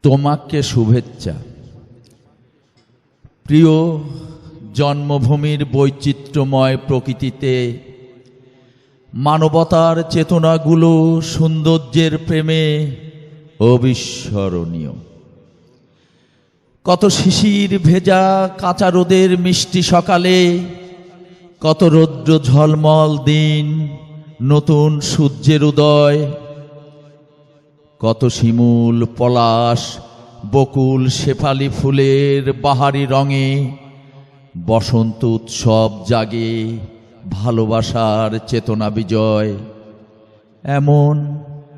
তোমাকে শুভেচ্ছা। প্রিয় জন্মভূমির বৈচিত্র্যময় প্রকৃতিতে মানবতার চেতনাগুলো সৌন্দর্যের প্রেমে অবিস্মরণীয়। কত শিশির ভেজা কাঁচা রোদের মিষ্টি সকালে, কত রৌদ্র ঝলমল দিন, নতুন সূর্যের উদয়, কত শিমুল পলাশ বকুল শেফালি ফুলের বাহারি রঙে বসন্ত উৎসব জাগে ভালোবাসার চেতনা বিজয়। এমন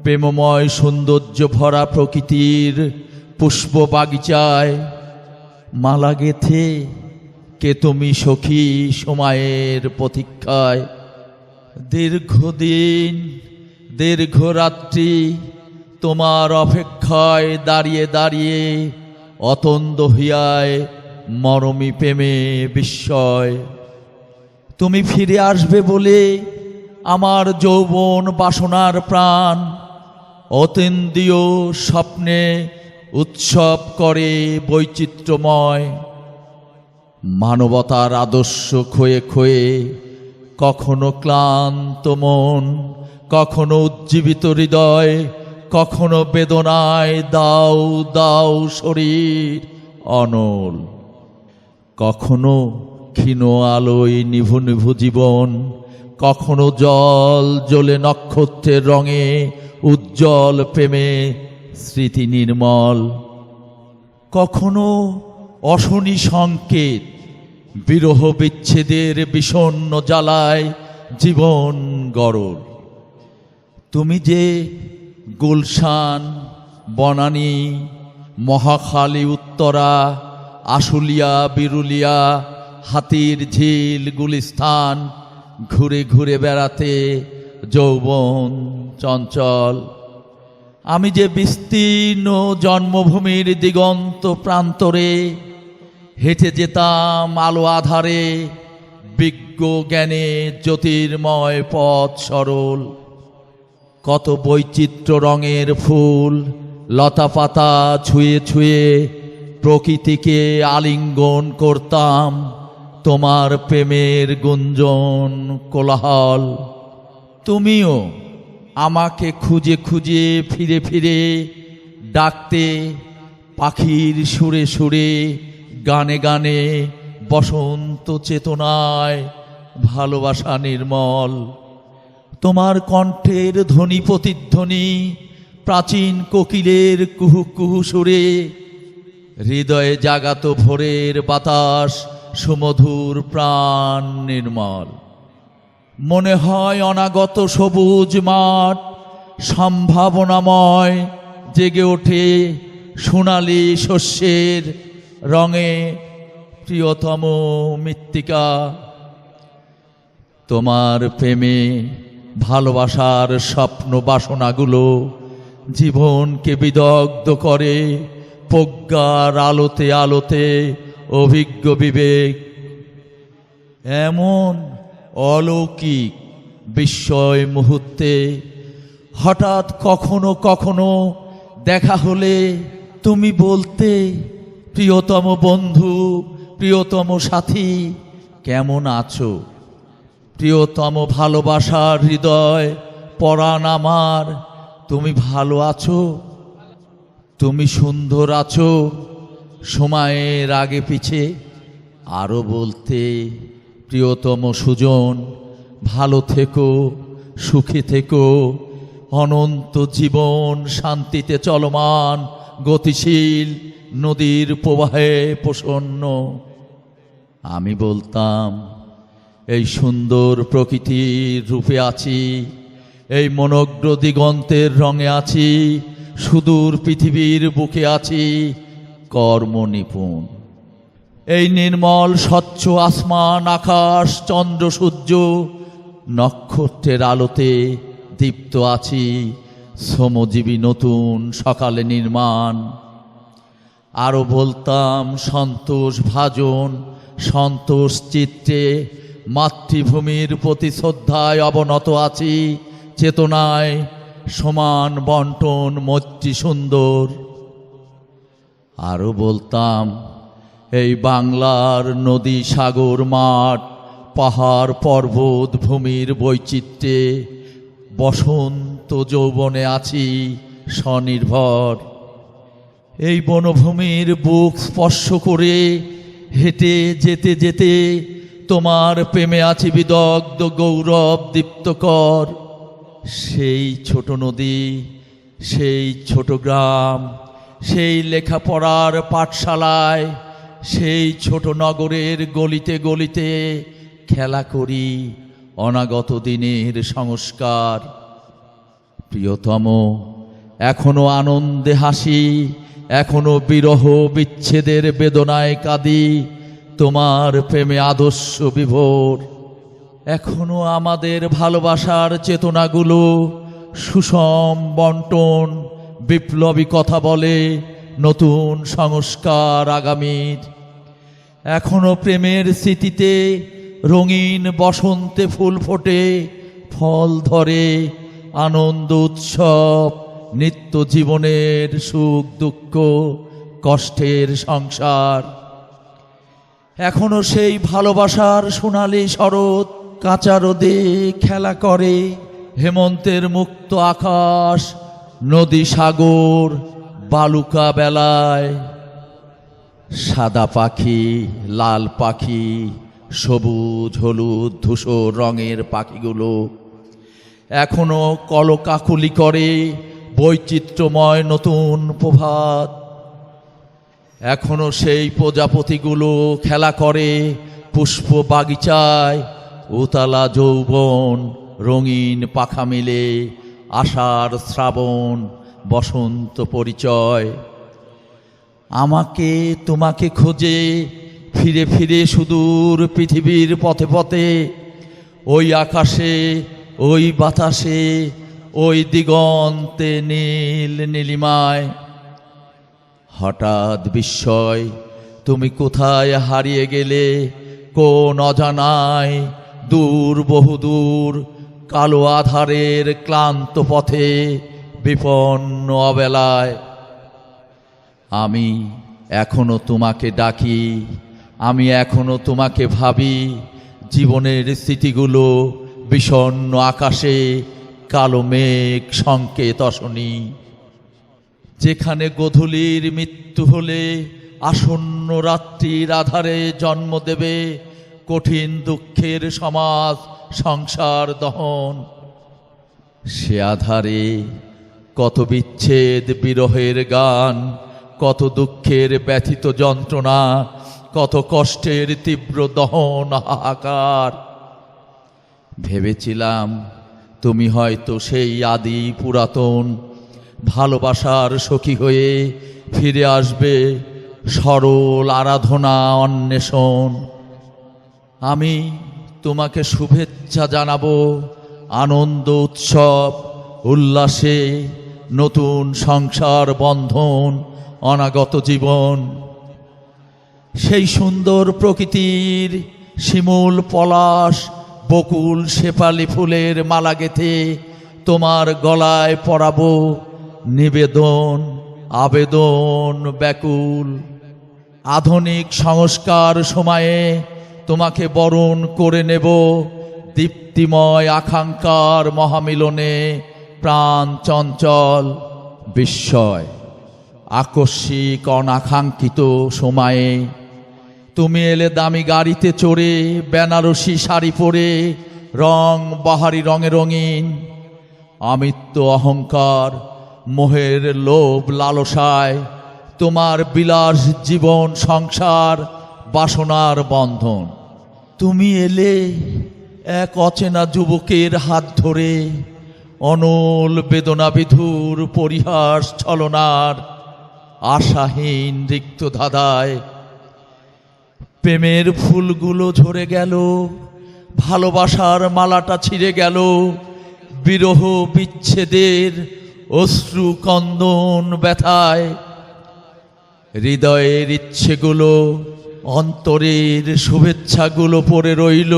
প্রেমময় সৌন্দর্য ভরা প্রকৃতির পুষ্প বাগিচায় মালা গেথে কে তুমি সখী সময়ের প্রতীক্ষায়। দীর্ঘদিন দীর্ঘ রাত্রি তোমার অপেক্ষায় দাঁড়িয়ে দাঁড়িয়ে অতন্দ হইয়ায় মরমী প্রেমে বিস্ময়। তুমি ফিরে আসবে বলে আমার যৌবন বাসনার প্রাণ অতীন্দ্রিয় স্বপ্নে উৎসব করে বৈচিত্র্যময়। মানবতার আদর্শ ক্ষয়ে ক্ষয়ে কখনো ক্লান্ত মন, কখনো উজ্জীবিত হৃদয়, কখনো বেদনায় দাও দাও শরীর অনল। কখনো ক্ষীণ আলোয় নিভু নিভু জীবন, কখনো জল জ্বলে নক্ষত্রের রঙে উজ্জ্বল প্রেমে স্মৃতি নির্মল। কখনো অশনি সংকেত বিরহ বিচ্ছেদের বিষণ্ণ জ্বালায় জীবন গরল। তুমি যে গুলশান, বনানী, মহাখালী, উত্তরা, আশুলিয়া, বিরুলিয়া, হাতির ঝিল, গুলিস্তান ঘুরে ঘুরে বেড়াতে যৌবন চঞ্চল। আমি যে বিস্তীর্ণ জন্মভূমির দিগন্ত প্রান্তরে হেঁটে যেতাম আলো আধারে, বিজ্ঞ জ্ঞানে জ্যোতির্ময় পথ সরল। কত বৈচিত্র্য রঙের ফুল লতা পাতা ছুঁয়ে ছুঁয়ে প্রকৃতিকে আলিঙ্গন করতাম তোমার প্রেমের গুঞ্জন কোলাহল। তুমিও আমাকে খুঁজে খুঁজে ফিরে ফিরে ডাকতে পাখির সুরে সুরে, গানে গানে, বসন্ত চেতনায় ভালোবাসা নির্মল। তোমার কণ্ঠের ধ্বনি প্রতিধ্বনি প্রাচীন কোকিলের কুহু কুহু সুরে, হৃদয়ে জাগাত ভোরের বাতাস সুমধুর প্রাণ নির্মল। মনে হয় অনাগত সবুজ মাঠ সম্ভাবনাময় জেগে ওঠে সোনালি শস্যের রঙে। প্রিয়তম মৃত্তিকা, তোমার প্রেমে ভালোবাসার স্বপ্ন বাসনাগুলো জীবনকে বিদগ্ধ করে প্রজ্ঞার আলোতে আলোতে অভিজ্ঞ বিবেক। এমন অলৌকিক বিস্ময় মুহূর্তে হঠাৎ কখনো কখনো দেখা হলে তুমি বলতে, প্রিয়তম বন্ধু, প্রিয়তম সাথী, কেমন আছো? প্রিয়তম ভালোবাসার হৃদয় পরাণ আমার, তুমি ভালো আছো? তুমি সুন্দর আছো সময়ের আগে পিছে? আরও বলতে, প্রিয়তম সুজন, ভালো থেকো, সুখে থেকো, অনন্ত জীবন শান্তিতে চলমান গতিশীল নদীর প্রবাহে প্রসন্ন। আমি বলতাম, এই সুন্দর প্রকৃতির রূপে আছি, এই মনোগ্র দিগন্তের রঙে আছি, সুদূর পৃথিবীর বুকে আছি কর্ম নিপুণ। এই নির্মল স্বচ্ছ আসমান, আকাশ, চন্দ্র, সূর্য, নক্ষত্রের আলোতে দীপ্ত আছি শ্রমজীবী নতুন সকালে নির্মাণ। আরও বলতাম, সন্তোষ ভাজন, সন্তোষ চিত্তে মাতৃভূমির প্রতি শ্রদ্ধায় অবনত আছি, চেতনায় সমান বন্টন মৈত্রী সুন্দর। আরও বলতাম, এই বাংলার নদী সাগর মাঠ পাহাড় পর্বত ভূমির বৈচিত্র্যে বসন্ত যৌবনে আছি স্বনির্ভর। এই বনভূমির বুক স্পর্শ করে হেঁটে যেতে যেতে তোমার প্রেমে আছি বিদগ্ধ গৌরব দীপ্তকর। সেই ছোট নদী, সেই ছোট গ্রাম, সেই লেখাপড়ার পাঠশালায়, সেই ছোট নগরের গলিতে গলিতে খেলা করি অনাগত দিনের সংস্কার। প্রিয়তম, এখনো আনন্দে হাসি, এখনো বিরহ বিচ্ছেদের বেদনায় কাঁদি তোমার প্রেমে আদর্শ বিভোর। এখনো আমাদের ভালোবাসার চেতনাগুলো সুষম বন্টন বিপ্লবী কথা বলে নতুন সংস্কার আগামীর। এখনো প্রেমের স্মৃতিতে রঙিন বসন্তে ফুল ফোটে, ফল ধরে আনন্দ উৎসব, নিত্য জীবনের সুখ দুঃখ কষ্টের সংসার। এখনো সেই ভালোবাসার সোনালি শরৎ কাঁচা রোদে খেলা করে, হেমন্তের মুক্ত আকাশ, নদী সাগর বালুকা বেলায়। সাদা পাখি, লাল পাখি, সবুজ হলুদ ধূসর রঙের পাখিগুলো এখনো কলকাকুলি করে বৈচিত্র্যময় নতুন প্রভাত। এখনো সেই প্রজাপতিগুলো খেলা করে পুষ্প বাগিচায়, উতালা যৌবন রঙিন পাখা মিলে আষাঢ় শ্রাবণ বসন্ত পরিচয়। আমাকে তোমাকে খোঁজে ফিরে ফিরে সুদূর পৃথিবীর পথে পথে, ওই আকাশে, ওই বাতাসে, ওই দিগন্তে নীল নীলিমায়। হঠাৎ বিস্ময়, তুমি কোথায় হারিয়ে গেলে কোন অজানায়, দূর বহুদূর কালো আধারের ক্লান্ত পথে বিপন্ন অবেলায়। আমি এখনো তোমাকে ডাকি, আমি এখনো তোমাকে ভাবি, জীবনের স্মৃতিগুলো বিষণ্ণ আকাশে কালো মেঘ সংকেত অশনি। যেখানে গোধূলির মৃত্যু হলে আসন্ন রাত্রির আধারে জন্ম দেবে কঠিন দুঃখের সমাজ সংসার দহন। সে আধারে কত বিচ্ছেদ বিরহের গান, কত দুঃখের ব্যথিত যন্ত্রণা, কত কষ্টের তীব্র দহন হাহাকার। ভেবেছিলাম তুমি হয়তো সেই আদি পুরাতন ভালোবাসার সখী হয়ে ফিরে আসবে সরল আরাধনা অন্বেষণ। আমি তোমাকে শুভেচ্ছা জানাবো আনন্দ উৎসব উল্লাসে, নতুন সংসার বন্ধন অনাগত জীবন। সেই সুন্দর প্রকৃতির শিমুল পলাশ বকুল শেফালি ফুলের মালা গেঁথে তোমার গলায় পরাবো নিবেদন আবেদন ব্যাকুল। আধুনিক সংস্কার সময়ে তোমাকে বরণ করে নেব দীপ্তিময় আকাঙ্ক্ষার মহামিলনে প্রাণ চঞ্চল বিস্ময়। আকস্মিক অনাকাঙ্ক্ষিত সময়ে তুমি এলে দামি গাড়িতে চড়ে, বেনারসি শাড়ি পরে, রং বাহারি রঙে রঙিন। আমিত্ব অহংকার মোহের লোভ লালসায় তোমার বিলাস জীবন সংসার বাসনার বন্ধন। তুমি এলে এক অচেনা যুবকের হাত ধরে, অনল বেদনা বিধুর পরিহাস ছলনার আশাহীন রিক্ত ধাঁধায়। প্রেমের ফুলগুলো ঝরে গেল, ভালোবাসার মালাটা ছিঁড়ে গেল, বিরহ বিচ্ছেদের অশ্রু কন্দন ব্যথায়। হৃদয়ের ইচ্ছেগুলো অন্তরের শুভেচ্ছাগুলো পড়ে রইল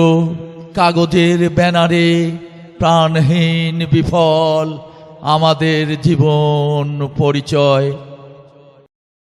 কাগজের ব্যানারে, প্রাণহীন বিফল আমাদের জীবন পরিচয়।